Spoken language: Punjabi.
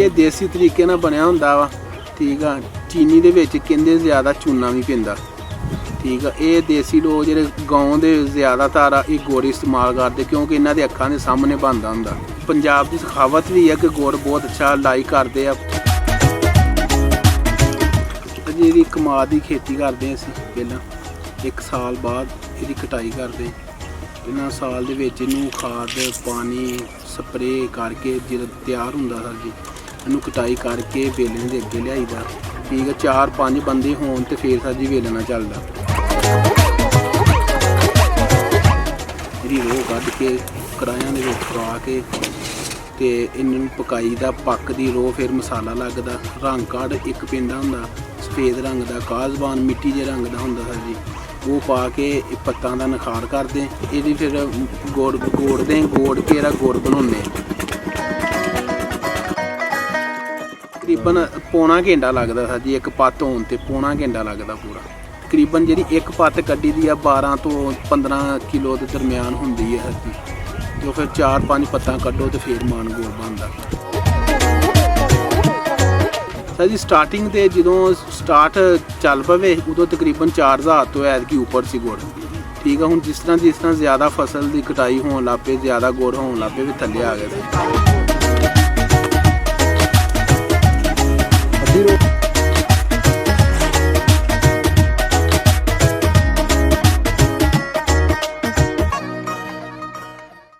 ਇਹ ਦੇਸੀ ਤਰੀਕੇ ਨਾਲ ਬਣਿਆ ਹੁੰਦਾ ਵਾ, ਠੀਕ ਆ। ਚੀਨੀ ਦੇ ਵਿੱਚ ਕਹਿੰਦੇ ਜ਼ਿਆਦਾ ਚੂਨਾ ਵੀ ਪੈਂਦਾ, ਠੀਕ ਆ। ਇਹ ਦੇਸੀ ਲੋਕ ਜਿਹੜੇ ਗਾਉਂ ਦੇ ਜ਼ਿਆਦਾਤਰ ਇਹ ਗੁੜ ਇਸਤੇਮਾਲ ਕਰਦੇ, ਕਿਉਂਕਿ ਇਹਨਾਂ ਦੇ ਅੱਖਾਂ ਦੇ ਸਾਹਮਣੇ ਬਣਦਾ ਹੁੰਦਾ। ਪੰਜਾਬ ਦੀ ਸਖਾਵਤ ਵੀ ਹੈ ਕਿ ਗੁੜ ਬਹੁਤ ਅੱਛਾ ਲਾਈਕ ਕਰਦੇ ਆ। ਜਿਹਦੀ ਕਮਾਦ ਦੀ ਖੇਤੀ ਕਰਦੇ ਅਸੀਂ ਪਹਿਲਾਂ 1 ਸਾਲ ਬਾਅਦ ਇਹਦੀ ਕਟਾਈ ਕਰਦੇ। ਇਹਨਾਂ ਸਾਲ ਦੇ ਵਿੱਚ ਇਹਨੂੰ ਖਾਦ ਪਾਣੀ ਸਪਰੇਅ ਕਰਕੇ ਜਦੋਂ ਤਿਆਰ ਹੁੰਦਾ ਸਰ ਜੀ, ਇਹਨੂੰ ਕਟਾਈ ਕਰਕੇ ਵੇਲਣੇ ਦੇ ਅੱਗੇ ਲਿਆਈਦਾ, ਠੀਕ ਹੈ। 4-5 ਬੰਦੇ ਹੋਣ ਤੇ ਫਿਰ ਸਰ ਜੀ ਵੇਲਣਾ ਚੱਲਦਾ। ਇਹਦੀ ਰੋਹ ਕੱਢ ਕੇ ਕੜਾਹਿਆਂ ਦੇ ਵਿੱਚ ਪਾ ਕੇ ਤੇ ਇਹਨਾਂ ਨੂੰ ਪਕਾਈ ਦਾ, ਪੱਕਦੀ ਰੋਹ, ਫਿਰ ਮਸਾਲਾ ਲੱਗਦਾ। ਰੰਗ ਕਾੜ ਇੱਕ ਪੈਂਦਾ ਹੁੰਦਾ ਸਫੇਦ ਰੰਗ ਦਾ, ਕਾਜ਼ਬਾਨ ਮਿੱਟੀ ਜਿਹੇ ਰੰਗ ਦਾ ਹੁੰਦਾ ਸਰ ਜੀ, ਉਹ ਪਾ ਕੇ ਇਹ ਪੱਤਾਂ ਦਾ ਨਿਖਾਰ ਕਰਦੇ। ਇਹਦੀ ਫਿਰ ਗੋੜਦੇ, ਗੋੜ ਕੇ ਇਹਦਾ ਗੁੜ ਬਣਾਉਂਦੇ। ਤਕਰੀਬਨ ਪੌਣਾ ਘੰਟਾ ਲੱਗਦਾ ਸਰ ਜੀ, ਇੱਕ ਪੱਤ ਹੋਣ ਤੇ ਪੌਣਾ ਘੰਟਾ ਲੱਗਦਾ ਪੂਰਾ। ਤਕਰੀਬਨ ਜਿਹੜੀ ਇੱਕ ਪੱਤ ਕੱਢੀ ਦੀ ਆ 12 ਤੋਂ 15 ਕਿਲੋ ਦੇ ਦਰਮਿਆਨ ਹੁੰਦੀ ਹੈ ਸਰ ਜੀ। ਜੋ ਫਿਰ 4-5 ਪੱਤਾਂ ਕੱਢੋ ਤੇ ਫਿਰ ਮਾਨ ਗੁੜ ਬਣਦਾ ਸਰ ਜੀ। ਸਟਾਰਟਿੰਗ ਤੇ ਜਦੋਂ ਸਟਾਰਟ ਚੱਲ ਪਵੇ ਉਦੋਂ ਤਕਰੀਬਨ 4000 ਤੋਂ ਐਤਕੀ ਉੱਪਰ ਸੀ ਗੁੜ, ਠੀਕ ਆ। ਹੁਣ ਜਿਸ ਤਰ੍ਹਾਂ ਜ਼ਿਆਦਾ ਫਸਲ ਦੀ ਕਟਾਈ ਹੋਣ ਲੱਗ ਪਈ, ਜ਼ਿਆਦਾ ਗੁੜ ਹੋਣ ਲੱਗ ਪਏ, ਵੀ ਥੱਲੇ ਆ ਗਏ ਸੀ।